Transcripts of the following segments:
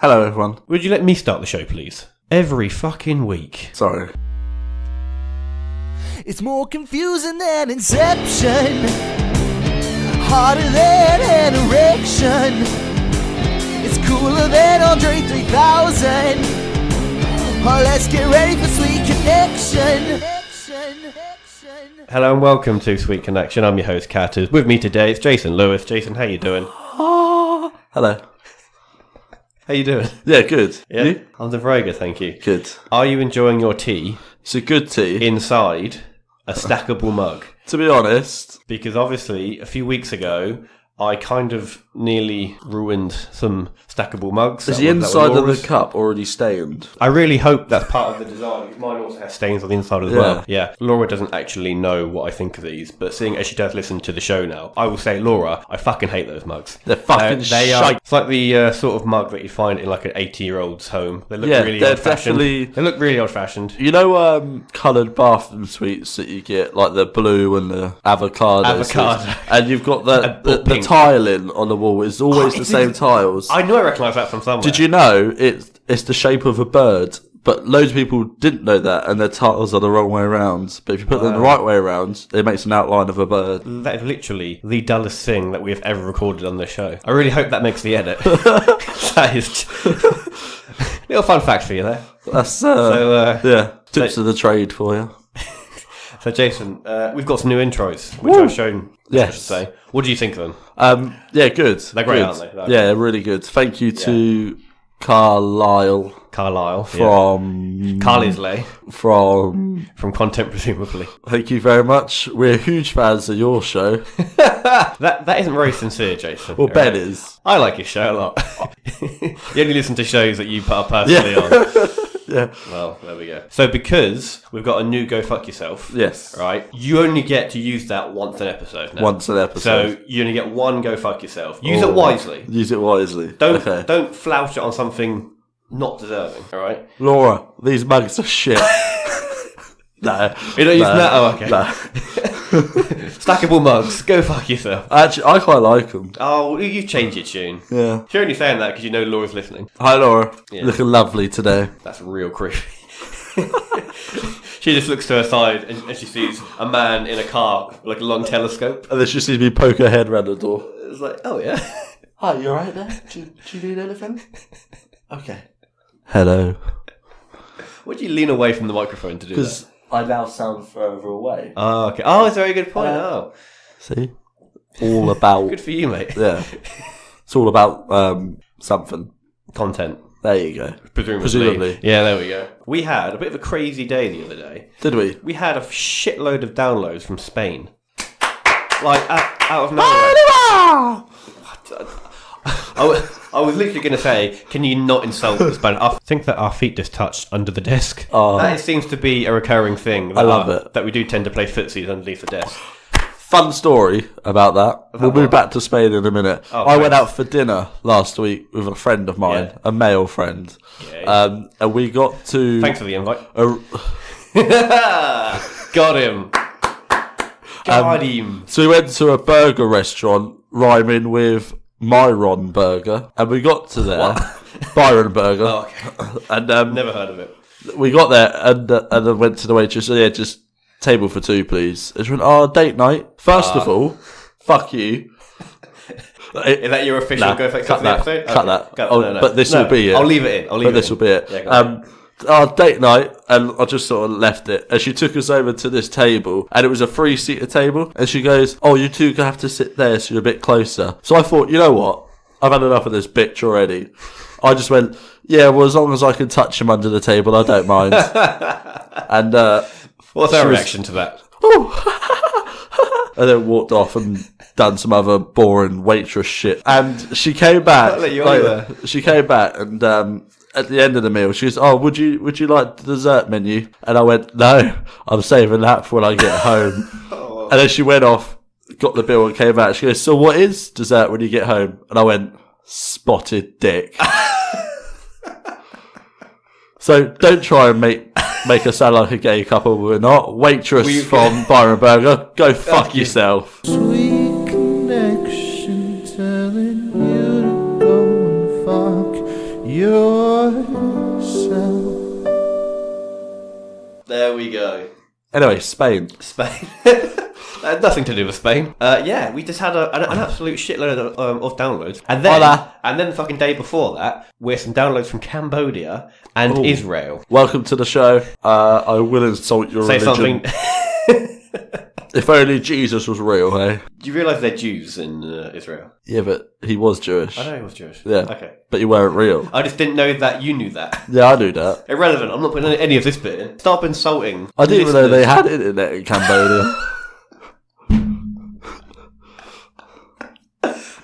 Hello, everyone. Would you let me start the show, please? Every fucking week. Sorry. It's more confusing than Inception, harder than an erection. It's cooler than Andre 3000. Oh, let's get ready for Sweet Connection. Hello and welcome to Sweet Connection. I'm your host, Catters. With me today, it's Jason Lewis. Jason, how you doing? Hello. How you doing? Yeah, good. Yeah, You? I'm doing very good, thank you. Good. Are you enjoying your tea It's a good tea. inside a stackable mug? To be honest, Because obviously, a few weeks ago, I kind of nearly ruined some stackable mugs. is That the was inside of Laura's. the cup already stained? I really hope that's part of the design, because mine also has stains on the inside as well. Yeah, Laura doesn't actually know what I think of these, but seeing as she does listen to the show now, I will say, Laura, I fucking hate those mugs. They're fucking They are. shite. It's like the sort of mug that you find in like an 80-year-old's home. They look really they're old-fashioned. definitely... They look really old-fashioned. You know coloured bathroom suites that you get, like the blue and the avocado. And you've got the tiling on the wall. It's always the same tiles. I know I recognise that from somewhere. Did you know it's the shape of a bird? But loads of people didn't know that, and their tiles are the wrong way around. But if you put them the right way around, it makes an outline of a bird. That is literally the dullest thing that we have ever recorded on this show. I really hope that makes the edit. That is... Little fun fact for you there. That's tips of the trade for you. So Jason, we've got some new intros, which I've shown. Yes. I should say. What do you think of them? Yeah, good. They're great, good. aren't they? Yeah, really good. Thank you to Carlyle from Carlisle from Content, presumably. Thank you very much. We're huge fans of your show. That isn't very sincere, Jason. Well, Ben is. I like your show a lot. You only listen to shows that you put up personally on. Yeah. Well, there we go. So because we've got a new Go Fuck Yourself, Yes. right, you only get to use that once an episode now. Once an episode. So you only get one Go Fuck Yourself. Use it wisely. Use it wisely. Don't flout it on something not deserving, alright? Laura, these mugs are shit. No. You don't use that? Oh, okay. No. Stackable mugs. Go fuck yourself. Actually, I quite like them. Oh, you've changed your tune. Yeah. You're only saying that because you know Laura's listening. Hi, Laura. Yeah. Looking lovely today. That's real creepy. She just looks to her side and she sees a man in a car with like a long telescope. And then she sees me poke her head round the door. It's like, oh yeah. Hi, you alright there? Do you need anything? Okay. Hello. Why'd you lean away from the microphone to do that? Because I now sound further away. Oh, okay. Oh, it's a very good point. Oh. See? All about... Good for you, mate. Yeah. It's all about something. Content. There you go. Presumably. Yeah, there we go. We had a bit of a crazy day the other day. Did we? We had a shitload of downloads from Spain. Like, out of nowhere. I was literally going to say, can you not insult the Spanish? I think that our feet just touched under the desk. Oh. That seems to be a recurring thing. I love it. That we do tend to play footsies underneath the desk. Fun story about that. We'll move back to Spain in a minute. Oh, I went out for dinner last week with a friend of mine, a male friend. Yeah. And we got to... Thanks for the invite. Got him. Got him. So we went to a burger restaurant rhyming with Myron Burger, and we got to there, Byron Burger. Oh, okay. And Never heard of it. we got there, and then went to the waitress. So yeah, just table for two, please. And she went, date night. First of all, fuck you. Is that your official Go Fuck Yourself episode? Cut that. No. But this will be it. I'll leave it in. This will be it. Yeah, date night, and I just sort of left it. And she took us over to this table, and it was a 3-seater table. And she goes, "Oh, you two have to sit there, so you're a bit closer." So I thought, you know what? I've had enough of this bitch already. I just went, yeah, well, as long as I can touch him under the table, I don't mind. And what's her reaction to that? And then walked off and done some other boring waitress shit. And she came back. She came back, and at the end of the meal, she goes, "Oh, would you like the dessert menu?" And I went, "No, I'm saving that for when I get home." And then she went off, got the bill, and came back. She goes, "So what is dessert when you get home?" And I went, "Spotted dick." So don't try and make us sound like a gay couple. We're not. Waitress from Byron Burger, go fuck yourself. Sweet connection telling you to go and fuck yourself. There we go. Anyway, Spain. Spain. That had nothing to do with Spain. Yeah, we just had an absolute shitload of downloads. And then, the fucking day before that, we had some downloads from Cambodia and Israel. Welcome to the show. I will insult your religion. Something. If only Jesus was real, hey? Do you realise they're Jews in Israel? Yeah, but he was Jewish. I know he was Jewish. Yeah. Okay. But you weren't real. I just didn't know that you knew that. Yeah, I knew that. Irrelevant. I'm not putting any of this bit in. Stop insulting. I didn't even know they had internet in Cambodia.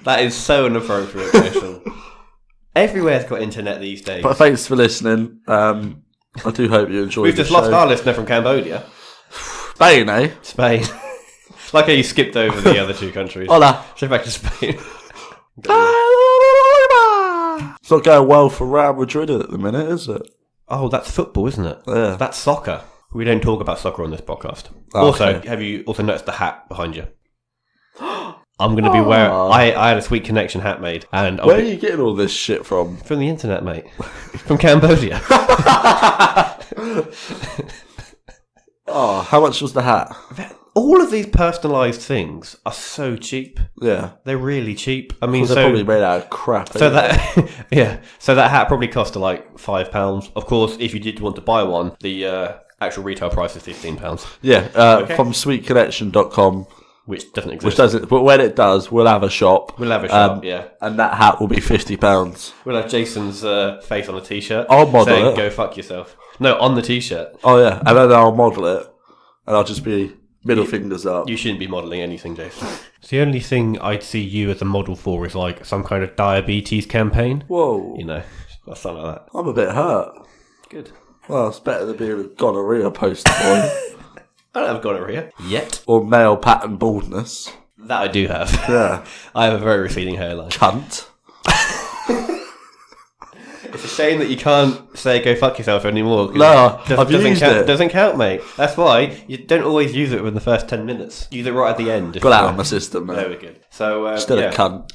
That is so inappropriate, Jason. Everywhere's got internet these days. But thanks for listening. I do hope you enjoyed We've just lost our listener from Cambodia. Spain, eh? Spain. Like how you skipped over the other two countries. Hola. Straight back to Spain. It's not going well for Real Madrid at the minute, is it? Oh, that's football, isn't it? Yeah. That's soccer. We don't talk about soccer on this podcast. Oh, also, okay. have you also noticed the hat behind you? I'm going to be wearing... I had a Sweet Connection hat made. And Where are you getting all this shit from? From the internet, mate. From Cambodia. Oh, how much was the hat? All of these personalised things are so cheap. Yeah. They're really cheap. I mean, They're probably made out of crap. So that so that hat probably cost like £5. Of course, if you did want to buy one, the actual retail price is £15. Yeah, from sweetconnection.com. Which doesn't exist. Which doesn't, but when it does, we'll have a shop. We'll have a shop, yeah. And that hat will be £50. We'll have Jason's face on a t-shirt. I'll model saying, it. Go fuck yourself. No, on the t-shirt. Oh yeah, and then I'll model it, and I'll just be middle fingers up. You shouldn't be modelling anything, Jason. The only thing I'd see you as a model for is like some kind of diabetes campaign. Whoa. You know, something like that. I'm a bit hurt. Good. Well, it's better than being a gonorrhea poster boy. I don't have gonorrhea yet. Or male pattern baldness. That I do have. Yeah. I have a very receding hairline. Cunt. It's a shame that you can't say go fuck yourself anymore. No, I've used it. Doesn't count, mate. That's why you don't always use it within the first 10 minutes. Use it right at the end. Got out of my system, mate. There we go. So, Still a cunt.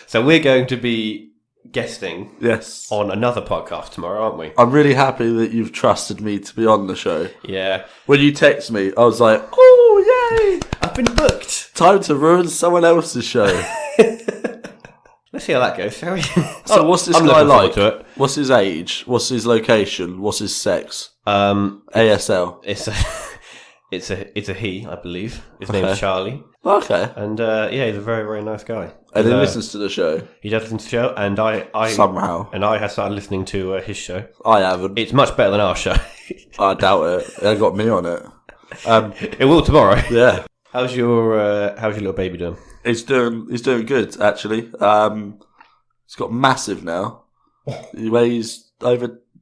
So we're going to be guesting Yes. on another podcast tomorrow, aren't we? I'm really happy that you've trusted me to be on the show. Yeah. When you text me, I was like, oh, yay! I've been booked. Time to ruin someone else's show. Let's see how that goes, shall we? So what's this I'm guy looking like? forward to it. What's his age? What's his location? What's his sex? ASL. It's a he, I believe. His name's Charlie. Okay. And yeah, he's a very, very nice guy. And he listens to the show. He does listen to the show, and I somehow. And I have started listening to his show. I haven't. It's much better than our show. I doubt it. It got me on it. It will tomorrow. Yeah. How's your little baby doing? He's doing good, actually. He's got massive now. He weighs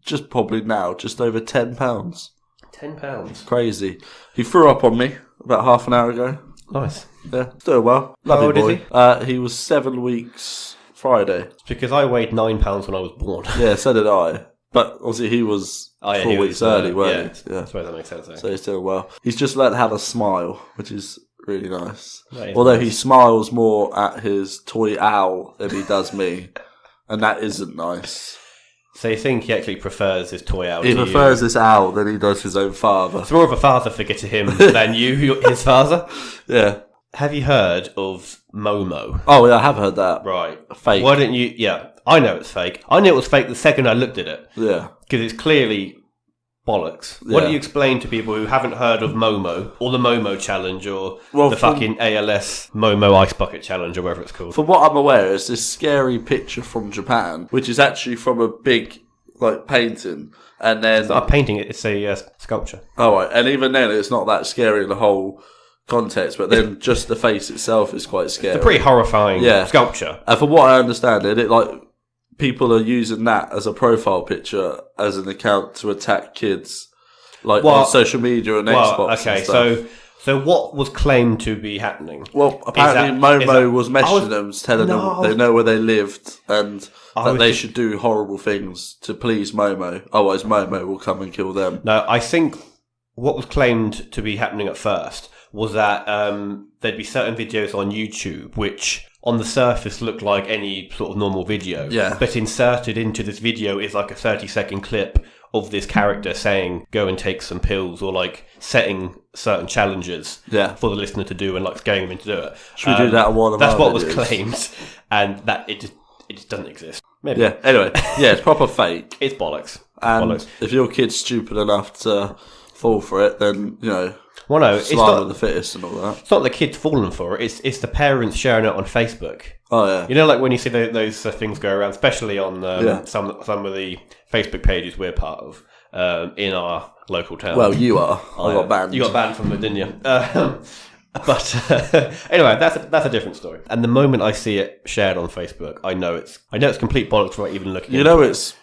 just over 10 pounds. £10. Crazy. He threw up on me about half an hour ago. Nice. Yeah, he's doing well. How old boy. is he? He was 7 weeks Friday. It's because I weighed 9 pounds when I was born. Yeah, so did I. But obviously he was 4 weeks early, weren't he? Yeah. I suppose that makes sense. So he's doing well. He's just learned how to smile, which is really nice. Is Although nice. he smiles more at his toy owl than he does me. And that isn't nice. So you think he actually prefers his toy owl? He to prefers you? this owl than he does his own father. It's more of a father figure to him than his father. Yeah. Have you heard of Momo? Oh, yeah, I have heard that. Right. Fake. Why don't you... Yeah, I know it's fake. I knew it was fake the second I looked at it. Yeah. Because it's clearly bollocks. Yeah. Why don't you explain to people who haven't heard of Momo, or the Momo Challenge, or the fucking ALS Momo Ice Bucket Challenge, or whatever it's called? From what I'm aware, it's this scary picture from Japan, which is actually from a big, painting. And then... It's not a painting, it's a sculpture. Oh, right. And even then, it's not that scary in the whole context, but then just the face itself is quite scary. It's a pretty horrifying sculpture. And from what I understand, people are using that as a profile picture as an account to attack kids, on social media and Xbox. Okay, and stuff. so what was claimed to be happening? Well, apparently Momo was messaging them, telling them they know where they lived and that they should do horrible things to please Momo. Otherwise, Momo will come and kill them. No, I think what was claimed to be happening at first was that there'd be certain videos on YouTube which on the surface look like any sort of normal video. Yeah. But inserted into this video is like a 30-second clip of this character saying, go and take some pills, or like setting certain challenges for the listener to do and like scaring them into do it. Should we do that on one of That's our what videos? was claimed, and that it just doesn't exist. Maybe. Yeah, anyway. Yeah, it's proper fake. It's bollocks. And if your kid's stupid enough to fall for it, then, you know, well, no, it's survival of the fittest and all that. It's not the kids falling for it, it's the parents sharing it on Facebook. Oh, yeah. You know, like when you see those things go around, especially on some of the Facebook pages we're part of in our local town. Well, you are. I got banned. You got banned from it, didn't you? But anyway, that's a different story. And the moment I see it shared on Facebook, I know it's complete bollocks for even looking. You know it's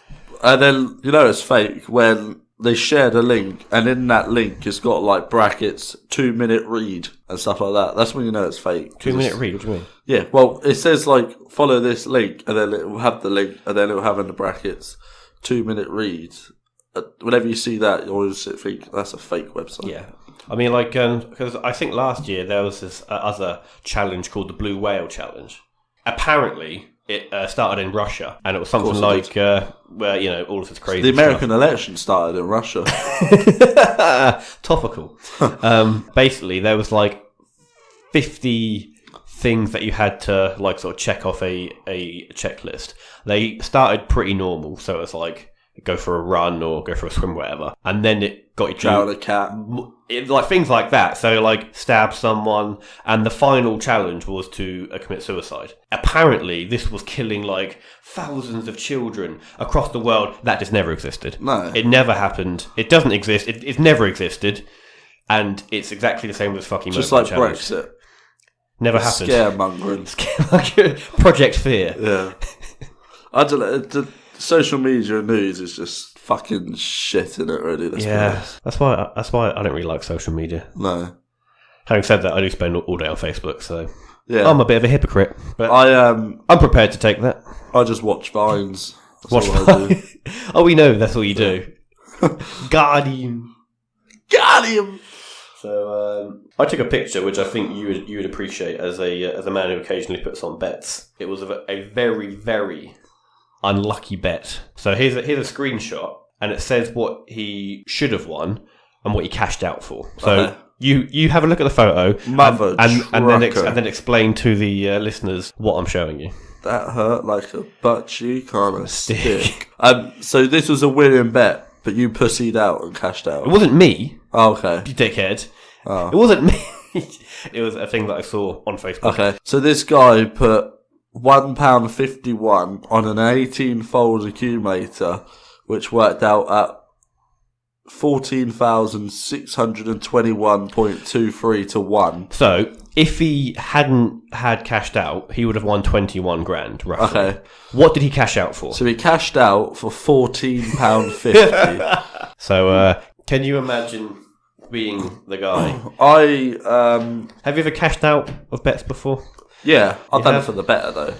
fake when they shared a link, and in that link it's got like brackets 2-minute read and stuff like that. That's when you know it's fake. 2-minute read? What do you mean? Yeah, well, it says like follow this link, and then it will have the link, and then it will have in the brackets 2-minute read. Whenever you see that, you always think that's a fake website. Yeah. I mean, like, because I think last year there was this other challenge called the Blue Whale Challenge. Apparently, it started in Russia, and it was something like, where, you know, all of this crazy The American election started in Russia. Topical. Basically, there was like 50 things that you had to, like, sort of check off a checklist. They started pretty normal, so it was like, go for a run or go for a swim, whatever. And then it got you to drown a cat. Like things like that. So like stab someone, and the final challenge was to commit suicide. Apparently this was killing like thousands of children across the world. That just never existed. No. It never happened. It doesn't exist. It's never existed. And it's exactly the same with fucking just Momo like challenge. Brexit. Never happened. Scaremongering. Project Fear. Yeah. I don't know. The social media and news is just fucking shit in it, really. That's why I don't really like social media. No. Having said that, I do spend all day on Facebook, so yeah, I'm a bit of a hypocrite. But I'm prepared to take that. I just watch Vines. Watch Vines. Oh, we know that's all you do. Guardian. So I took a picture, which I think you would appreciate as a man who occasionally puts on bets. It was a very, very unlucky bet. So here's a screenshot, and it says what he should have won and what he cashed out for. So you have a look at the photo, and then explain to the listeners what I'm showing you. That hurt like a butt cheek on a stick. So this was a winning bet, but you pussied out and cashed out. It wasn't me. Oh, okay. You dickhead. Oh. It wasn't me. It was a thing that I saw on Facebook. Okay. So this guy put £1.51 on an 18-fold accumulator, which worked out at 14,621.23 to 1. So if he hadn't had cashed out, he would have won 21 grand, roughly. Okay. What did he cash out for? So he cashed out for £14.50. So can you imagine being the guy? Have you ever cashed out of bets before? Yeah, I've done it for the better though.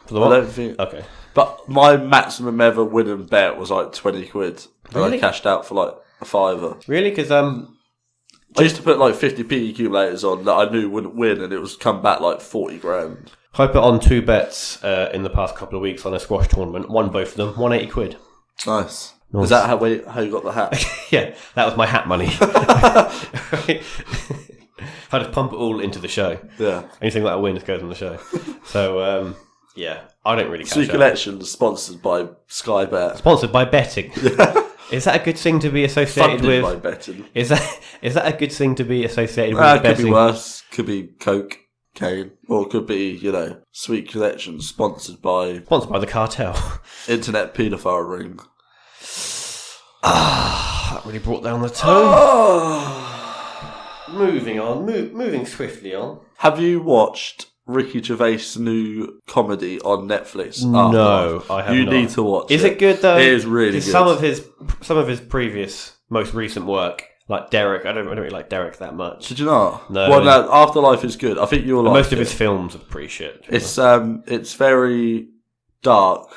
For the what? I don't think. Okay. But my maximum ever winning bet was like 20 quid. And Really? I cashed out for like a £5. Really? Because I used to put like 50p accumulators on that I knew wouldn't win, and it was come back like 40 grand. I put on 2 bets in the past couple of weeks on a squash tournament. Won both of them. 180 quid. Nice. Is that how you got the hat? Yeah, that was my hat money. I just pump it all into the show. Yeah. Anything that I win goes on the show. So, yeah, I don't really cash Sweet out. Collection is sponsored by Sky Bet. Sponsored by betting. Is that a good thing to be associated Funded with? by betting. Is that a good thing to be associated with It betting? could be worse. Could be cocaine. Or it could be, Sweet Collection sponsored by the cartel. Internet paedophile ring. That really brought down the tone. Moving on, moving swiftly on. Have you watched Ricky Gervais' new comedy on Netflix? No, I have not. You need to watch it. Is it good though? It is really good. Some of his previous, most recent work, like Derek, I don't really like Derek that much. Did you not? No. Well, no, Afterlife is good. I think you'll like most of it. his films are pretty shit. It's very dark,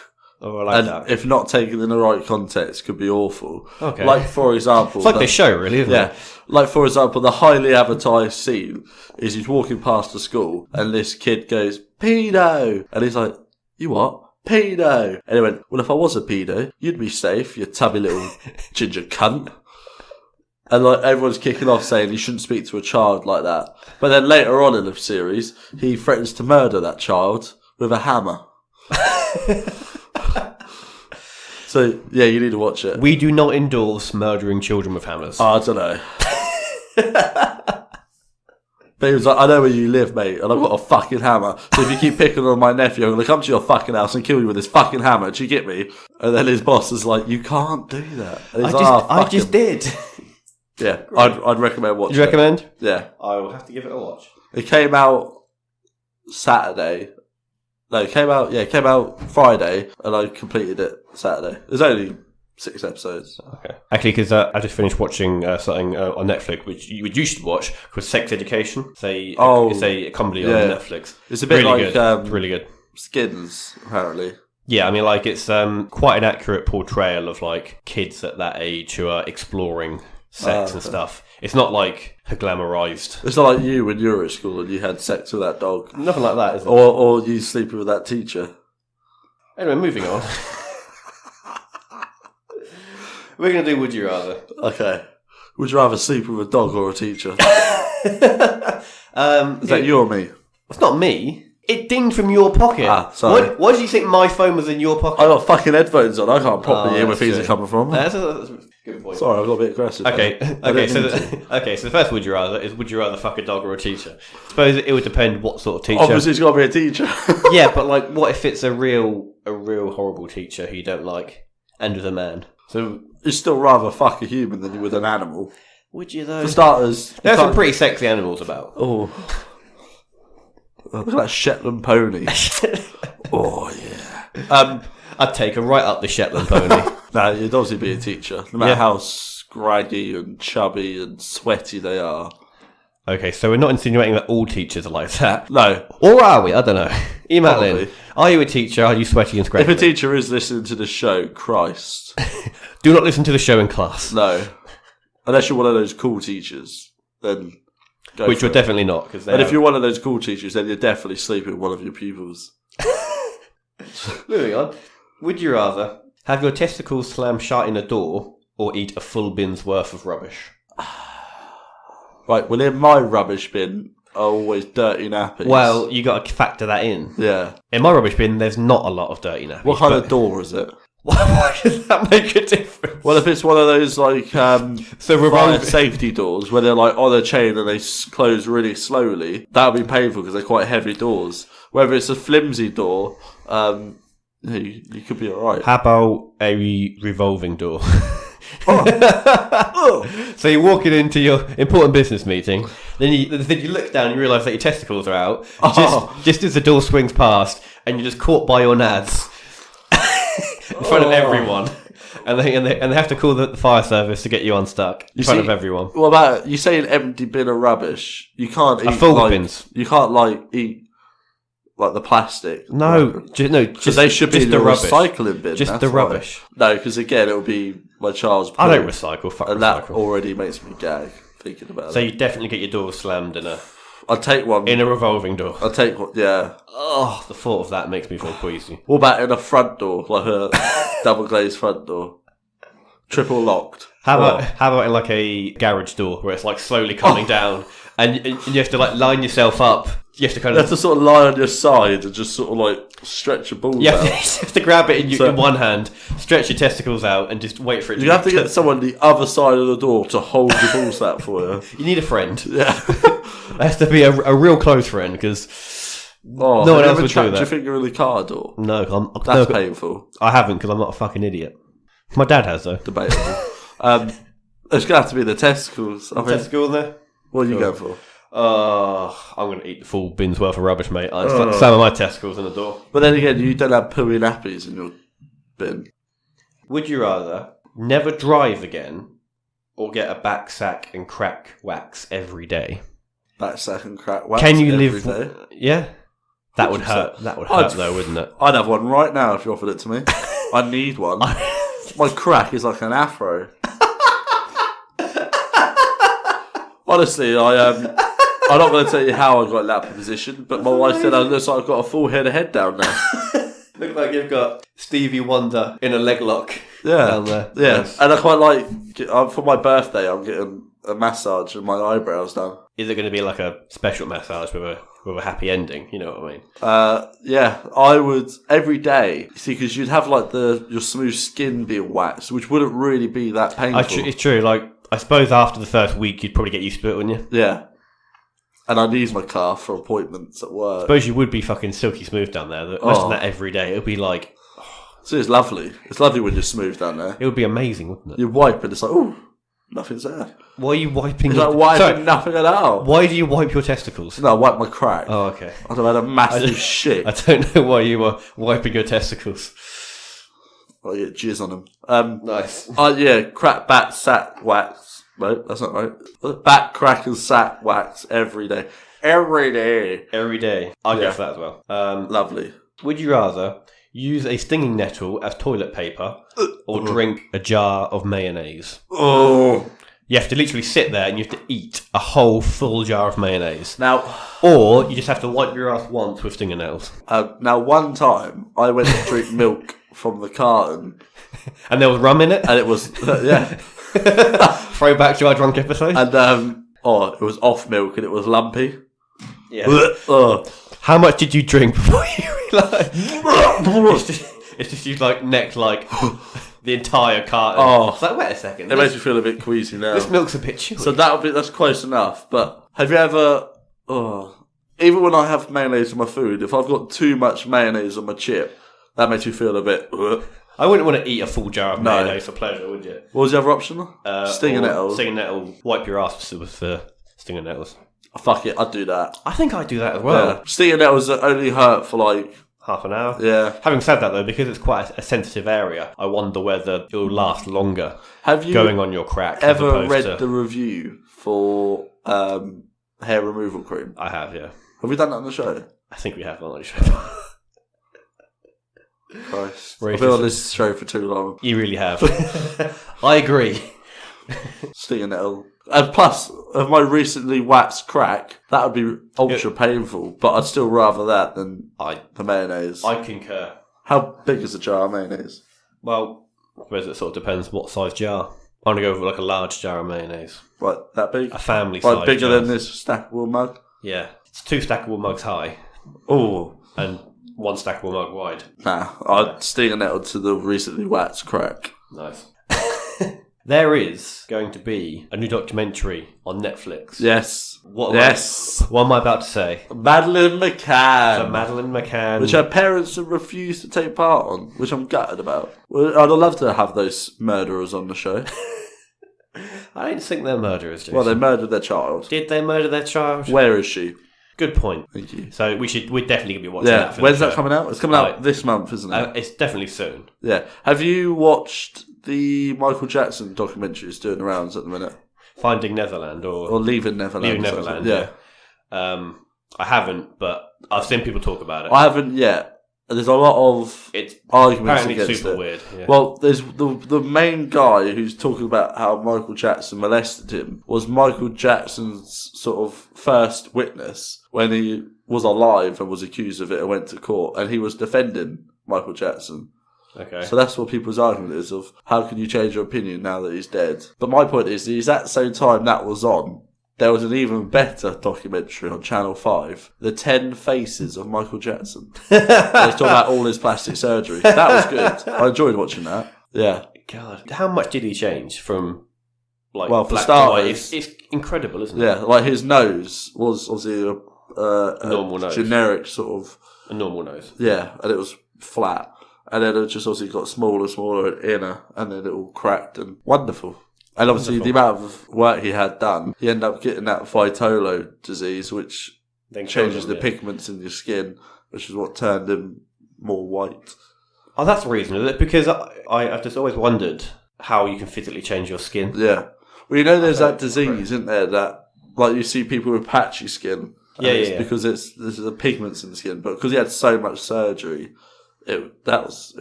Oh, I like and that. if not taken in the right context, could be awful. Okay. Like, for example... It's like this show, really, isn't it? Like, for example, the highly advertised scene is he's walking past the school and this kid goes, "Paedo!" And he's like, "You what?" "Paedo!" And he went, "Well, if I was a paedo, you'd be safe, you tubby little ginger cunt." And like everyone's kicking off saying you shouldn't speak to a child like that. But then later on in the series, he threatens to murder that child with a hammer. So, yeah, you need to watch it. We do not endorse murdering children with hammers. I don't know. But he was like, "I know where you live, mate, and I've got a fucking hammer. So if you keep picking on my nephew, I'm going to come to your fucking house and kill you with this fucking hammer. Do you get me?" And then his boss is like, "You can't do that." And he's I just did. Yeah, I'd recommend watching it. You recommend? Yeah. I will have to give it a watch. It came out Saturday. No, it came out Friday, and I completed it Saturday. There's only 6 episodes. Okay. Actually, because I just finished watching something on Netflix, which you should watch, called Sex Education. It's a comedy on Netflix. It's a bit really like good. It's really good. Skins, apparently. Yeah, I mean, like, it's quite an accurate portrayal of like kids at that age who are exploring sex and stuff. It's not like glamorized. It's not like you when you were at school and you had sex with that dog. Nothing like that, is it? Or you sleeping with that teacher. Anyway, moving on. We're going to do Would You Rather. Okay. Would you rather sleep with a dog or a teacher? Is that you or me? It's not me. It dinged from your pocket. Sorry. Why do you think my phone was in your pocket? I got fucking headphones on. I can't properly hear where things are coming from. That's a good point. Sorry, I got a bit aggressive. Okay. So the first Would You Rather is: would you rather fuck a dog or a teacher? I suppose it would depend what sort of teacher. Obviously, it's got to be a teacher. Yeah, but like, what if it's a real horrible teacher who you don't like, and with a man? So you'd still rather fuck a human than you would an animal. Would you though? For starters, there's some pretty sexy animals about. Oh, look at that Shetland pony. Oh yeah. I'd take her right up the Shetland pony. No, you'd obviously be a teacher, no matter how scraggy and chubby and sweaty they are. Okay, so we're not insinuating that all teachers are like that. No. Or are we? I don't know. Email Probably. in. Are you a teacher? Are you sweaty and scratchy? If a teacher is listening to the show, Christ. Do not listen to the show in class. No. Unless you're one of those cool teachers, then go Which for you're it. definitely not. And if you're one of those cool teachers, then you're definitely sleeping with one of your pupils. Moving on. Would you rather have your testicles slam shut in a door or eat a full bin's worth of rubbish? Right, well, in my rubbish bin are always dirty nappies. Well, you got to factor that in. Yeah. In my rubbish bin, there's not a lot of dirty nappies. What kind of door is it? Why does that make a difference? Well, if it's one of those, like, fire revolving safety doors where they're, like, on a chain and they close really slowly, that would be painful because they're quite heavy doors. Whether it's a flimsy door, you could be alright. How about a revolving door? Oh. So you're walking into your important business meeting, then you look down and you realise that your testicles are out, just as the door swings past, and you're just caught by your nads in front of everyone. And they have to call the fire service to get you unstuck in front of everyone. What about, you say an empty bin of rubbish? You can't eat full bins. You can't eat like the plastic. No, just they should be in the the rubbish. Recycling bin. Just the rubbish. No, because again, it'll be my child's. I don't recycle. Fuck and recycle. that already makes me gag thinking about it. So you definitely get your door slammed I'd take one in a revolving door. I'll take one. Yeah. Oh, the thought of that makes me feel queasy. What about in a front door, like a double glazed front door, triple locked? How about in like a garage door where it's like slowly coming down, and you have to like line yourself up. You have to kind of sort of lie on your side and just sort of like stretch your balls out. You have to grab it in one hand, stretch your testicles out, and just wait for it. You have to get someone the other side of the door to hold your balls out for you. You need a friend. Yeah. It has to be a real close friend because no one else would do that. Do you think you're in the car door? No, that's painful. I haven't because I'm not a fucking idiot. My dad has though. Debatable. It's gonna have to be the testicles. Testicle in there. What are you going for? I'm going to eat the full bin's worth of rubbish, mate. Some of my testicles in the door. But then again, you don't have pooey nappies in your bin. Would you rather never drive again or get a back sack and crack wax every day? Back sack and crack wax Can you every live? day? Yeah. That would hurt. That would hurt, though, wouldn't it? I'd have one right now if you offered it to me. I need one. My crack is like an afro. Honestly, I'm not going to tell you how I got in that position, but my wife said I look like I've got a full head of hair down there. Look like you've got Stevie Wonder in a leg lock. Yeah, down there. Yeah, Nice. and I quite like. For my birthday, I'm getting a massage and my eyebrows done. Is it going to be like a special massage with a happy ending? You know what I mean? Yeah, I would every day. See, because you'd have like your smooth skin being waxed, which wouldn't really be that painful. It's true. Like, I suppose after the first week, you'd probably get used to it, wouldn't you? Yeah. And I'd use my car for appointments at work. I suppose you would be fucking silky smooth down there. Imagine that every day. It would be like... So it's lovely. It's lovely when you're smooth down there. It would be amazing, wouldn't it? You wipe and it's like, oh, nothing's there. Why are you wiping... It's like wiping nothing at all. Why do you wipe your testicles? No, I wipe my crack. Oh, okay. I've had a massive shit. I don't know why you were wiping your testicles. I get jizz on them. Nice. Yeah, crack, bat, sat, wax. No, that's not right. Bat, crack and sat, wax every day. Every day. Every day. I'll go for that as well. Lovely. Would you rather use a stinging nettle as toilet paper or drink a jar of mayonnaise? Oh. You have to literally sit there and you have to eat a whole full jar of mayonnaise. Now, or you just have to wipe your ass once with stinger nails. Now, one time I went to drink milk from the carton. And there was rum in it? And it was, yeah. Throwback to our drunk episode. And, it was off milk and it was lumpy. Yeah. How much did you drink before you realised? It's just you necked the entire carton. Oh. It's like, wait a second. It makes me feel a bit queasy now. This milk's a bit chewy. So that's close enough. But have you ever, even when I have mayonnaise in my food, if I've got too much mayonnaise on my chip, that makes me feel a bit, I wouldn't want to eat a full jar of mayonnaise for pleasure, would you? What was the other option? Stinger nettles. Stinger nettle, wipe your ass with stinger nettles. Oh, fuck it, I'd do that. I think I'd do that as well. Yeah. Stinger nettles only hurt for half an hour. Yeah. Having said that though, because it's quite a sensitive area, I wonder whether it will last longer. Have you going on your crack? Ever read the review for hair removal cream? I have, yeah. Have we done that on the show? I think we have on the show. Christ. I've been on this show for too long. You really have. I agree. Stinger nettle. And plus, of my recently waxed crack, that would be ultra painful, but I'd still rather that than the mayonnaise. I concur. How big is a jar of mayonnaise? Well, I suppose it sort of depends what size jar. I'm going to go with a large jar of mayonnaise. Right, that big? A family size bigger jar. than this stackable mug? Yeah. It's 2 stackable mugs high. Oh. And 1 stackable mug wide. Nah, I'd stinger nettle to the recently waxed crack. Nice. There is going to be a new documentary on Netflix. Yes. What am I about to say? Madeleine McCann. So Madeleine McCann. Which her parents have refused to take part on, which I'm gutted about. Well, I'd love to have those murderers on the show. I don't think they're murderers, Jason. Well, they murdered their child. Did they murder their child? Where is she? Good point. Thank you. So we're definitely going to be watching that film. When's that coming out? It's coming out this month, isn't it? It's definitely soon. Yeah. Have you watched the Michael Jackson documentary that's doing the rounds at the minute? Finding Neverland or Leaving Neverland. Leaving Neverland, yeah. I haven't, but I've seen people talk about it. I haven't yet. There's a lot of arguments against super it. Weird. Yeah. Well, there's the main guy who's talking about how Michael Jackson molested him was Michael Jackson's sort of first witness when he was alive and was accused of it and went to court, and he was defending Michael Jackson. Okay. So that's what people's argument is of how can you change your opinion now that he's dead. But my point is the exact same time that was on, there was an even better documentary on Channel 5, The 10 Faces of Michael Jackson. They was talking about all his plastic surgery. That was good. I enjoyed watching that. Yeah. God, how much did he change from for black starters, to white? It's incredible, isn't it? Yeah, his nose was obviously a normal nose. Generic sort of... A normal nose. Yeah, and it was flat. And then it just obviously got smaller and inner, and then it all cracked and wonderful. And obviously the amount of work he had done, he ended up getting that Vitolo disease, which changes the pigments in your skin, which is what turned him more white. Oh, that's the reason, is it? Because I've just always wondered how you can physically change your skin. Yeah. Well, there's that disease, isn't there, that, you see people with patchy skin, It's because there's the pigments in the skin, but because he had so much surgery, it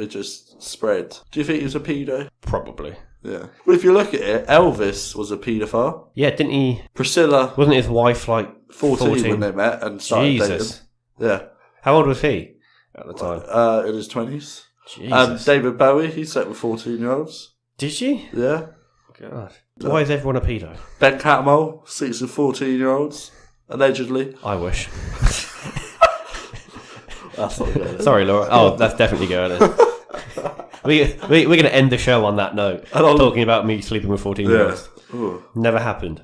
just spread. Do you think he was a pedo? Probably. Yeah. Well, if you look at it, Elvis was a paedophile. Yeah, didn't he? Priscilla Wasn't his wife like 14 when they met and started dating. Yeah. How old was he at the time? In his 20s. Jesus. David Bowie, he slept with 14-year-olds. Did you? Yeah. God. Why is everyone a pedo? Ben Catmull sleeps with 14-year-olds, allegedly. I wish. That's not good. Sorry, Laura. Oh, that's definitely going in. We're going to end the show on that note. Talking about me sleeping with 14-year-olds. Yeah. Never happened.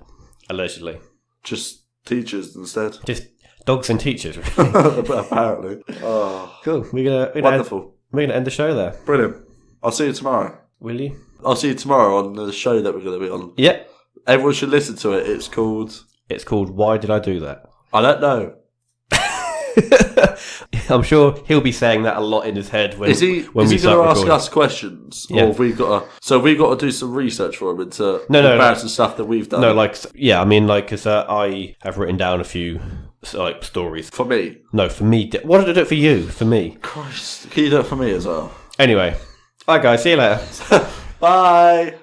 Allegedly. Just teachers instead. Just dogs and teachers. Really. Apparently. Oh. Cool. Wonderful. We're going to end the show there. Brilliant. I'll see you tomorrow. Will you? I'll see you tomorrow on the show that we're going to be on. Yep. Everyone should listen to it. It's called Why Did I Do That? I don't know. I'm sure he'll be saying that a lot in his head when is he going to ask us questions? Yeah. Or have we got to... So we've got to do some research for him into embarrassing stuff that we've done? No, because I have written down a few stories. For me? No, for me. What did I do it for you? For me? Christ. Can you do it for me as well? Anyway. Bye, guys. See you later. Bye.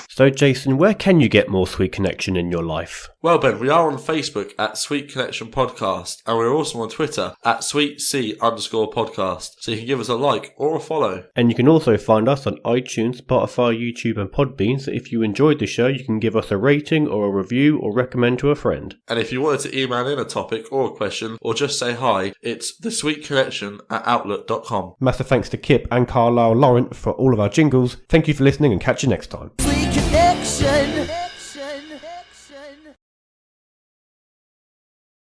So, Jason, where can you get more Sweet Connection in your life? Well, Ben, we are on Facebook at Sweet Connection Podcast, and we're also on Twitter at SweetC_podcast, so you can give us a like or a follow. And you can also find us on iTunes, Spotify, YouTube, and Podbean, so if you enjoyed the show, you can give us a rating or a review or recommend to a friend. And if you wanted to email in a topic or a question, or just say hi, it's thesweetconnection@outlook.com. Massive thanks to CIPP and Carlyle Laurent for all of our jingles. Thank you for listening, and catch you next time. Sweet Connection.